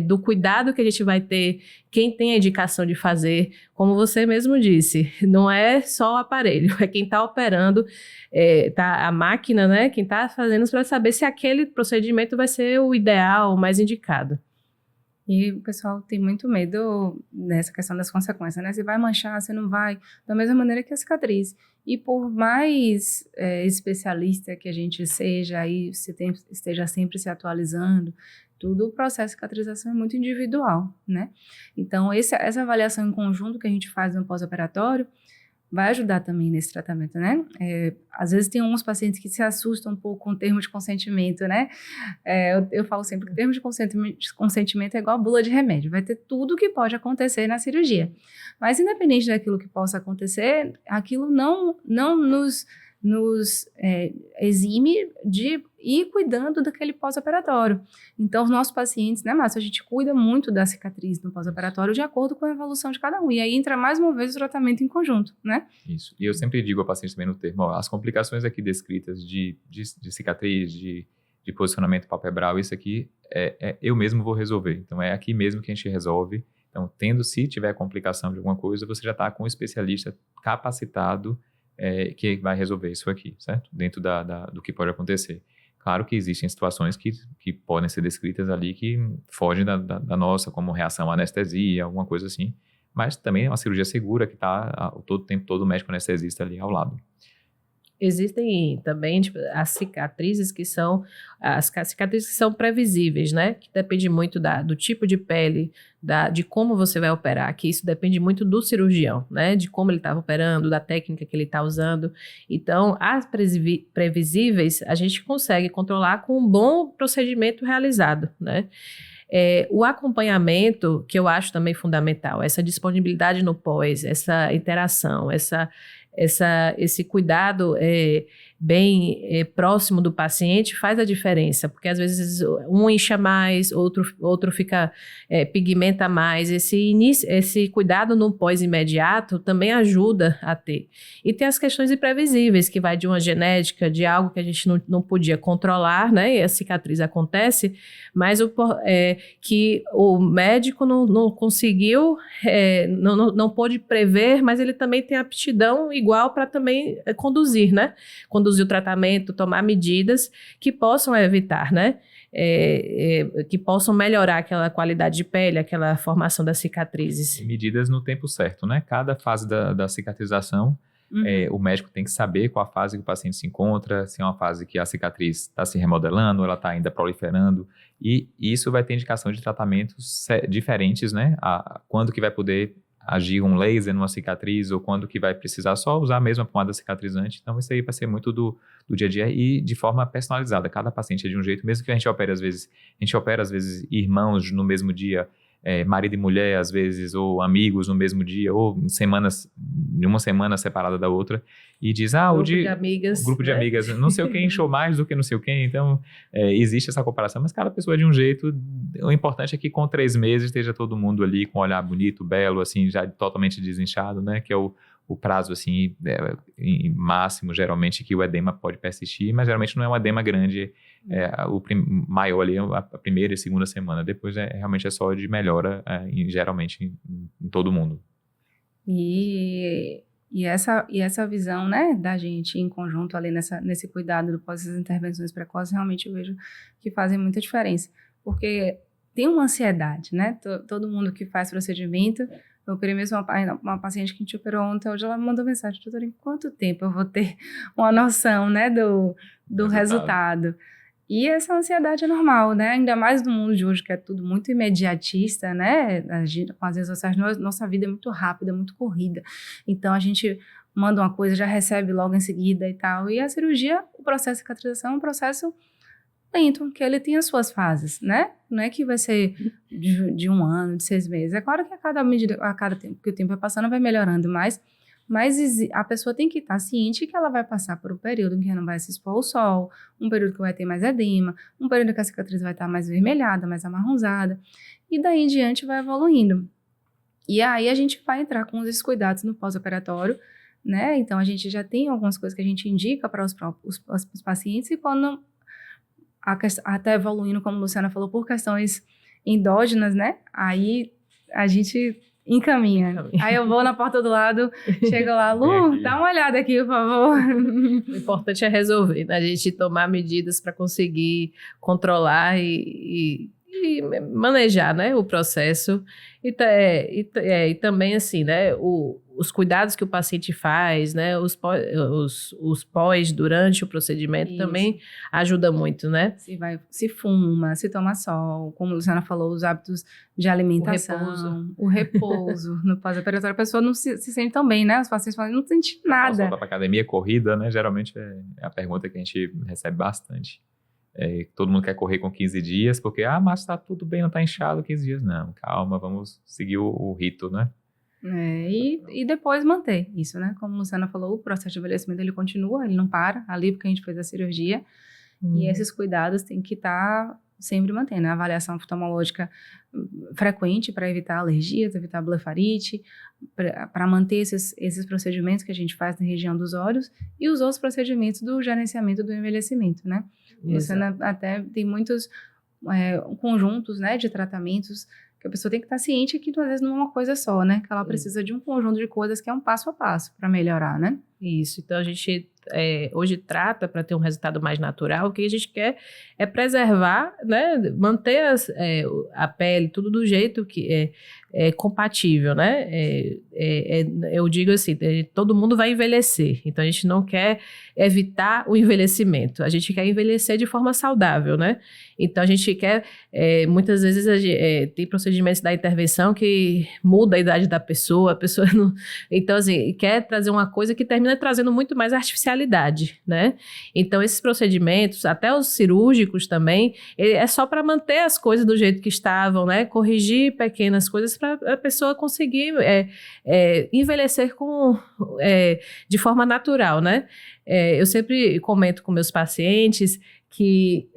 do cuidado que a gente vai ter, quem tem a indicação de fazer, como você mesmo disse, não é só o aparelho, é quem está operando, a máquina, né, quem está fazendo para saber se aquele procedimento vai ser o ideal, o mais indicado. E o pessoal tem muito medo nessa questão das consequências, né? Se vai manchar, se não vai, da mesma maneira que a cicatriz. E por mais especialista que a gente seja e esteja sempre se atualizando, tudo, o processo de cicatrização é muito individual, né? Então, essa avaliação em conjunto que a gente faz no pós-operatório vai ajudar também nesse tratamento, né? Às vezes tem uns pacientes que se assustam um pouco com o termo de consentimento, né? Eu falo sempre que o termo de consentimento é igual a bula de remédio, vai ter tudo que pode acontecer na cirurgia. Mas independente daquilo que possa acontecer, aquilo não nos exime de ir cuidando daquele pós-operatório. Então, os nossos pacientes, né, Márcio, a gente cuida muito da cicatriz no pós-operatório de acordo com a evolução de cada um. E aí entra mais uma vez o tratamento em conjunto, né? Isso. E eu sempre digo ao paciente também no termo, as complicações aqui descritas de cicatriz, de posicionamento palpebral, isso aqui eu mesmo vou resolver. Então, é aqui mesmo que a gente resolve. Então, se tiver complicação de alguma coisa, você já está com um especialista capacitado que vai resolver isso aqui, certo? Dentro do que pode acontecer. Claro que existem situações que podem ser descritas ali que fogem da nossa, como reação à anestesia, alguma coisa assim, mas também é uma cirurgia segura que está o tempo todo o médico anestesista ali ao lado. Existem também as cicatrizes que são previsíveis, né? Que depende muito do tipo de pele, de como você vai operar, que isso depende muito do cirurgião, né? De como ele estava operando, da técnica que ele está usando. Então, as previsíveis a gente consegue controlar com um bom procedimento realizado, né? O acompanhamento, que eu acho também fundamental, essa disponibilidade no pós, essa interação, esse cuidado bem próximo do paciente faz a diferença, porque às vezes um incha mais, outro fica pigmenta mais. Esse cuidado no pós-imediato também ajuda a ter. E tem as questões imprevisíveis, que vai de uma genética, de algo que a gente não podia controlar, né? E a cicatriz acontece, mas que o médico não conseguiu, não pôde prever, mas ele também tem aptidão igual para também conduzir, né? Conduzir o tratamento, tomar medidas que possam evitar, né? Que possam melhorar aquela qualidade de pele, aquela formação das cicatrizes. E medidas no tempo certo, né? Cada fase da cicatrização, o médico tem que saber qual a fase que o paciente se encontra, se é uma fase que a cicatriz está se remodelando, ela está ainda proliferando, e isso vai ter indicação de tratamentos diferentes, né? Quando que vai poder agir um laser numa cicatriz, ou quando que vai precisar só usar a mesma pomada cicatrizante. Então, isso aí vai ser muito do dia a dia e de forma personalizada. Cada paciente é de um jeito, mesmo que a gente opere às vezes irmãos no mesmo dia, marido e mulher às vezes, ou amigos no mesmo dia, ou em uma semana separada da outra, e diz, grupo de amigas, grupo de amigas, não sei o quem inchou mais do que não sei o quem. Então, existe essa comparação, mas cada pessoa é de um jeito. O importante é que com 3 meses esteja todo mundo ali com um olhar bonito, belo, assim, já totalmente desinchado, né, que é o prazo, assim, em máximo, geralmente, que o edema pode persistir, mas geralmente não é um edema grande, o maior ali, a primeira e segunda semana. Depois, realmente é só de melhora, geralmente, em todo mundo. E essa visão, né, da gente em conjunto ali nesse cuidado pós essas intervenções precoces, realmente eu vejo que fazem muita diferença. Porque tem uma ansiedade, né? Todo mundo que faz procedimento. Eu operei mesmo uma paciente que a gente operou ontem, hoje ela me mandou mensagem, doutora, em quanto tempo eu vou ter uma noção, né, do resultado? E essa ansiedade é normal, né? Ainda mais no mundo de hoje, que é tudo muito imediatista, né? Com as redes sociais, nossa vida é muito rápida, muito corrida. Então, a gente manda uma coisa, já recebe logo em seguida e tal. E a cirurgia, o processo de cicatrização é um processo lento, que ele tem as suas fases, né? Não é que vai ser de 1 ano, de 6 meses. É claro que a cada tempo que o tempo vai passando, vai melhorando mais, mas a pessoa tem que estar ciente que ela vai passar por um período em que não vai se expor ao sol, um período que vai ter mais edema, um período que a cicatriz vai estar mais vermelhada, mais amarronzada, e daí em diante vai evoluindo. E aí a gente vai entrar com esses cuidados no pós-operatório, né? Então a gente já tem algumas coisas que a gente indica para os pacientes, e quando até evoluindo, como a Luciana falou, por questões endógenas, né? Aí a gente encaminha. Aí eu vou na porta do lado, chego lá, Lu, dá uma olhada aqui, por favor. O importante é resolver, né? A gente tomar medidas para conseguir controlar e e manejar, né, o processo e também assim, né, os cuidados que o paciente faz, né, os pós durante o procedimento Isso. Também ajuda muito, né? Se fuma, se toma sol, como a Luciana falou, os hábitos de alimentação, o repouso no pós-operatório, a pessoa não se sente tão bem, né? Os pacientes falam, não sente nada. Voltar para academia, corrida, né? Geralmente é a pergunta que a gente recebe bastante. Todo mundo quer correr com 15 dias, porque, mas tá tudo bem, não tá inchado 15 dias. Não, calma, vamos seguir o rito, né? E depois manter isso, né? Como a Luciana falou, o processo de envelhecimento, ele continua, ele não para ali porque a gente fez a cirurgia. E esses cuidados tem que estar sempre mantendo, né? A avaliação oftalmológica frequente para evitar alergias, evitar blefarite, para manter esses procedimentos que a gente faz na região dos olhos e os outros procedimentos do gerenciamento do envelhecimento, né? Luciana até tem muitos conjuntos, né, de tratamentos que a pessoa tem que estar ciente que às vezes não é uma coisa só, né? Que ela precisa de um conjunto de coisas que é um passo a passo para melhorar, né? Isso, então a gente hoje trata para ter um resultado mais natural. O que a gente quer é preservar, né, manter a pele tudo do jeito que é compatível, né? Eu digo assim, todo mundo vai envelhecer, então a gente não quer evitar o envelhecimento, a gente quer envelhecer de forma saudável, né? Então a gente quer, muitas vezes tem procedimentos da intervenção que muda a idade da pessoa, a pessoa não... Então assim, quer trazer uma coisa que termina trazendo muito mais artificialidade, né? Então esses procedimentos, até os cirúrgicos também, é só para manter as coisas do jeito que estavam, né? Corrigir pequenas coisas para a pessoa conseguir envelhecer de forma natural, né? Eu sempre comento com meus pacientes que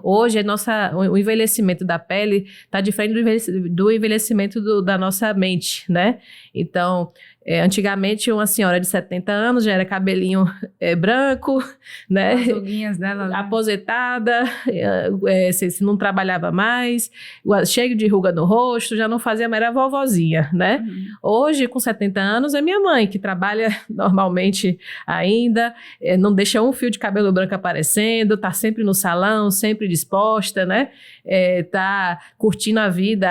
hoje o envelhecimento da pele está diferente do envelhecimento da nossa mente, né? Então, antigamente uma senhora de 70 anos já era cabelinho branco, né? As ruguinhas dela, né? Aposentada, se não trabalhava mais, cheio de ruga no rosto, já não fazia mais, era vovozinha, né? Hoje, com 70 anos, é minha mãe, que trabalha normalmente ainda, não deixa um fio de cabelo branco aparecendo, tá sempre no salão, sempre disposta, né? Tá curtindo a vida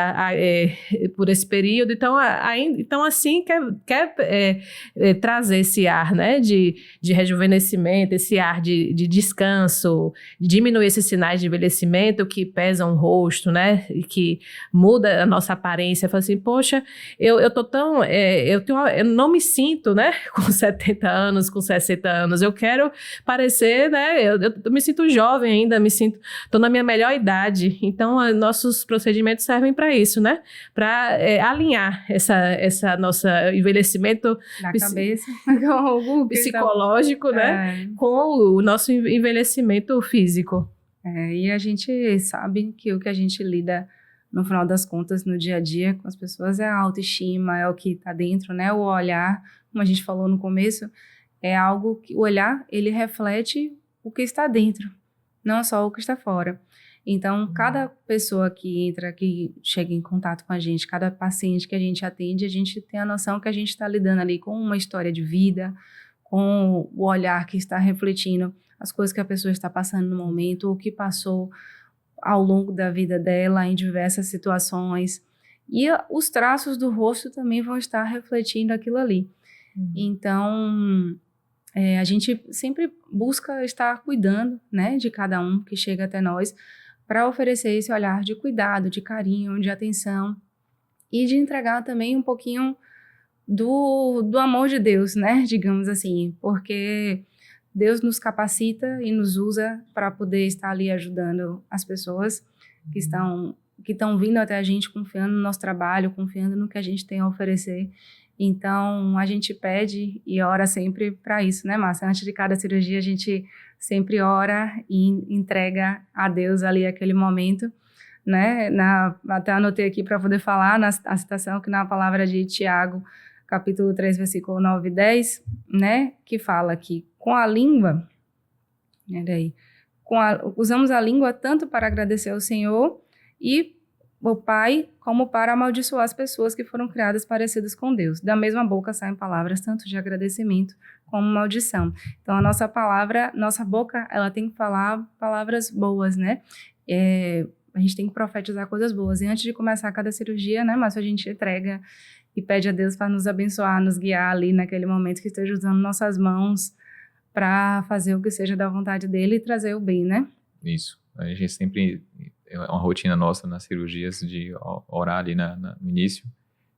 por esse período. Então assim, quer trazer esse ar, né, de rejuvenescimento, esse ar de descanso, de diminuir esses sinais de envelhecimento que pesam o rosto, né, e que muda a nossa aparência. Fala assim, poxa, eu tô tão... eu não me sinto, né, com 70 anos, com 60 anos. Eu quero parecer, né, eu me sinto jovem ainda, tô na minha melhor idade. Então, nossos procedimentos servem para isso, né, para alinhar essa nossa envelhecimento da cabeça, psicológico, né, com o nosso envelhecimento físico. E a gente sabe que o que a gente lida, no final das contas, no dia a dia com as pessoas é a autoestima, é o que está dentro, né, o olhar, como a gente falou no começo, é algo que o olhar, ele reflete o que está dentro, não só o que está fora. Então, cada pessoa que entra, que chega em contato com a gente, cada paciente que a gente atende, a gente tem a noção que a gente está lidando ali com uma história de vida, com o olhar que está refletindo as coisas que a pessoa está passando no momento, o que passou ao longo da vida dela em diversas situações. E os traços do rosto também vão estar refletindo aquilo ali. Então, a gente sempre busca estar cuidando, né, de cada um que chega até nós, para oferecer esse olhar de cuidado, de carinho, de atenção e de entregar também um pouquinho do amor de Deus, né, digamos assim, porque Deus nos capacita e nos usa para poder estar ali ajudando as pessoas que estão vindo até a gente, confiando no nosso trabalho, confiando no que a gente tem a oferecer. Então, a gente pede e ora sempre para isso, né, Márcia? Antes de cada cirurgia, a gente sempre ora e entrega a Deus ali aquele momento, né? Até anotei aqui para poder falar a citação que na palavra de Tiago, capítulo 3, versículo 9 e 10, né? Que fala que com a língua, usamos a língua tanto para agradecer ao Senhor e o Pai, como para amaldiçoar as pessoas que foram criadas parecidas com Deus. Da mesma boca saem palavras tanto de agradecimento como maldição. Então, a nossa boca, ela tem que falar palavras boas, né? a gente tem que profetizar coisas boas. E antes de começar cada cirurgia, né, Márcio, a gente entrega e pede a Deus para nos abençoar, nos guiar ali naquele momento que esteja usando nossas mãos para fazer o que seja da vontade dele e trazer o bem, né? Isso. A gente sempre, é uma rotina nossa nas cirurgias de orar ali no início.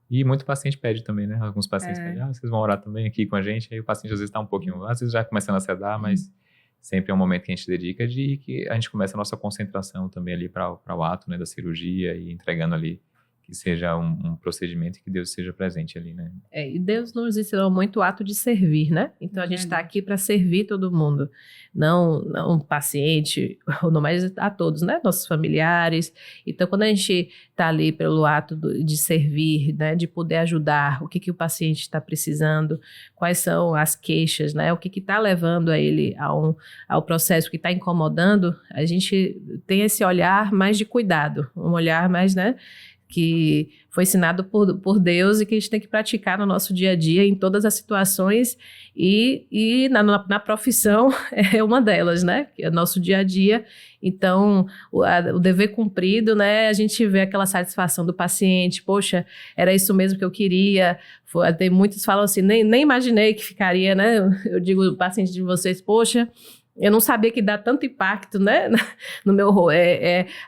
E muito paciente pede também, né? Alguns pacientes pedem, vocês vão orar também aqui com a gente. Aí o paciente às vezes está um pouquinho, às vezes já começando a sedar, mas sempre é um momento que a gente dedica de que a gente começa a nossa concentração também ali para o ato, né, da cirurgia e entregando ali que seja um procedimento e que Deus seja presente ali, né? E Deus nos ensinou muito o ato de servir, né? Então a gente está aqui para servir todo mundo, não o paciente, ou não mais a todos, né? Nossos familiares. Então quando a gente está ali pelo ato de servir, né? De poder ajudar, o que o paciente está precisando, quais são as queixas, né? O que está levando a ele ao processo que está incomodando, a gente tem esse olhar mais de cuidado, um olhar mais, né? Que foi ensinado por Deus e que a gente tem que praticar no nosso dia a dia, em todas as situações e na profissão é uma delas, né? Que é o nosso dia a dia. Então, o dever cumprido, né? A gente vê aquela satisfação do paciente, poxa, era isso mesmo que eu queria. Tem muitos que falam assim, nem imaginei que ficaria, né? Eu digo, o paciente de vocês, poxa, eu não sabia que dá tanto impacto, né, no meu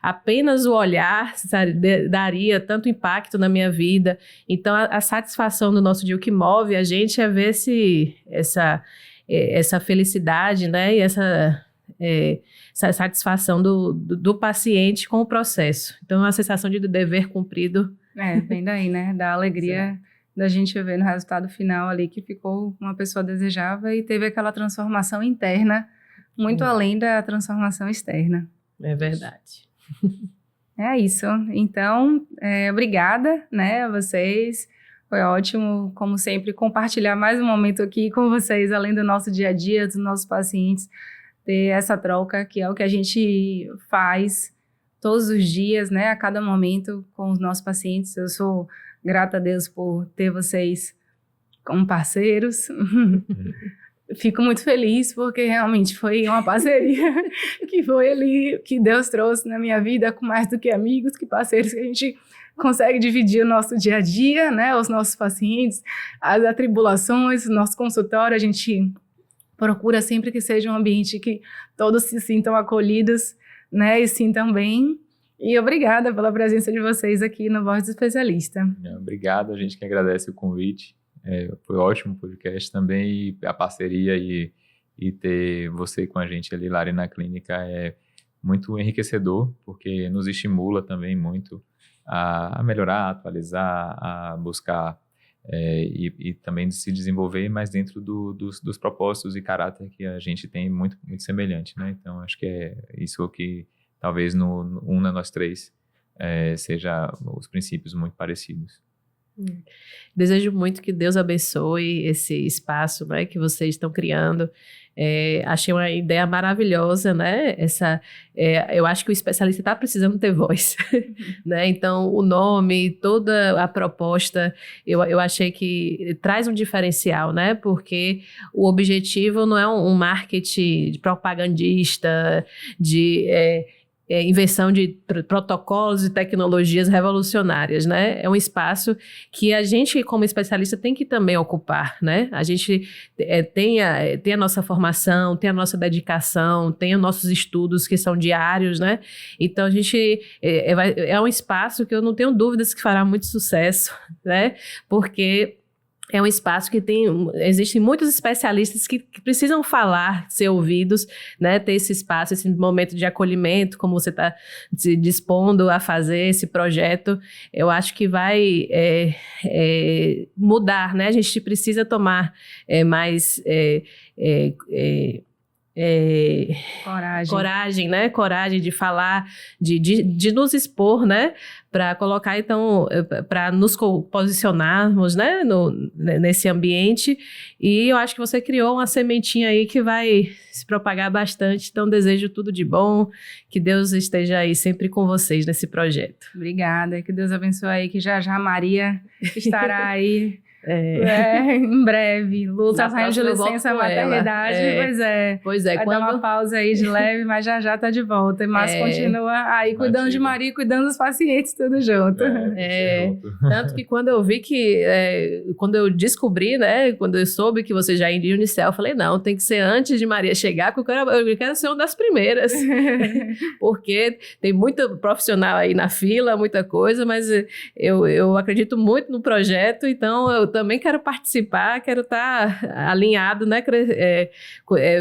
apenas o olhar, sabe, daria tanto impacto na minha vida. Então, a satisfação do nosso dia, o que move a gente é ver essa felicidade, né, e essa satisfação do paciente com o processo. Então, a sensação de dever cumprido. Vem daí, né, da alegria da gente ver no resultado final ali que ficou uma pessoa desejável e teve aquela transformação interna muito além da transformação externa. É verdade. É isso. Então, obrigada, né, a vocês. Foi ótimo, como sempre, compartilhar mais um momento aqui com vocês, além do nosso dia a dia, dos nossos pacientes, ter essa troca, que é o que a gente faz todos os dias, né, a cada momento com os nossos pacientes. Eu sou grata a Deus por ter vocês como parceiros. Fico muito feliz porque realmente foi uma parceria que foi ali, que Deus trouxe na minha vida, com mais do que amigos, que parceiros, que a gente consegue dividir o nosso dia a dia, né, os nossos pacientes, as atribulações, o nosso consultório. A gente procura sempre que seja um ambiente que todos se sintam acolhidos, né, e sintam bem. E obrigada pela presença de vocês aqui no Voz do Especialista. Obrigado, a gente que agradece o convite. Foi ótimo o podcast também, e a parceria e ter você com a gente ali, Lari, na clínica é muito enriquecedor, porque nos estimula também muito a melhorar, a atualizar, a buscar e também se desenvolver, mas dentro dos propósitos e caráter que a gente tem muito, muito semelhante, né? Então, acho que é isso que talvez una nós três, seja os princípios muito parecidos. Desejo muito que Deus abençoe esse espaço, né, que vocês estão criando. Achei uma ideia maravilhosa, né? Eu acho que o especialista está precisando ter voz, né? Então, o nome, toda a proposta, eu achei que traz um diferencial, né? Porque o objetivo não é um marketing propagandista, de invenção de protocolos e tecnologias revolucionárias, né? É um espaço que a gente, como especialista, tem que também ocupar, né? A gente tem a nossa formação, tem a nossa dedicação, tem os nossos estudos que são diários, né? Então, a gente é um espaço que eu não tenho dúvidas que fará muito sucesso, né? Porque é um espaço que existem muitos especialistas que precisam falar, ser ouvidos, né? Ter esse espaço, esse momento de acolhimento, como você está se dispondo a fazer esse projeto. Eu acho que vai mudar, né? A gente precisa tomar mais coragem, né? Coragem de falar, de nos expor, né? Para colocar, então, para nos posicionarmos, né? Nesse ambiente. E eu acho que você criou uma sementinha aí que vai se propagar bastante. Então, desejo tudo de bom. Que Deus esteja aí sempre com vocês nesse projeto. Obrigada. Que Deus abençoe aí, que já a Maria estará aí Em breve. Lu tá Na saindo de próxima eu volto licença com ela. maternidade, pois é. Pois é, Vai dar uma pausa aí de leve, mas já tá de volta. E Márcio continua aí cuidando de Maria, cuidando dos pacientes, tudo junto. Tanto que quando eu vi que, quando eu descobri, né, quando eu soube que você já iria iniciar, eu falei, não, tem que ser antes de Maria chegar, porque eu quero ser uma das primeiras. Porque tem muito profissional aí na fila, muita coisa, mas eu acredito muito no projeto, então eu também quero participar, quero estar alinhado, né,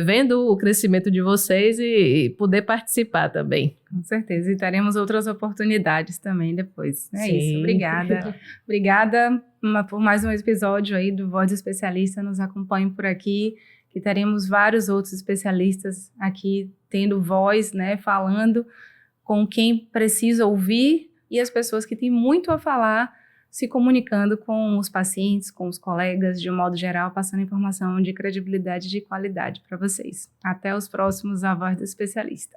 vendo o crescimento de vocês e poder participar também. Com certeza, e teremos outras oportunidades também depois. É Sim. isso, obrigada. Obrigada por mais um episódio aí do Voz do Especialista, nos acompanhem por aqui, que teremos vários outros especialistas aqui tendo voz, né, falando com quem precisa ouvir e as pessoas que têm muito a falar, se comunicando com os pacientes, com os colegas, de um modo geral, passando informação de credibilidade e de qualidade para vocês. Até os próximos A Voz do Especialista.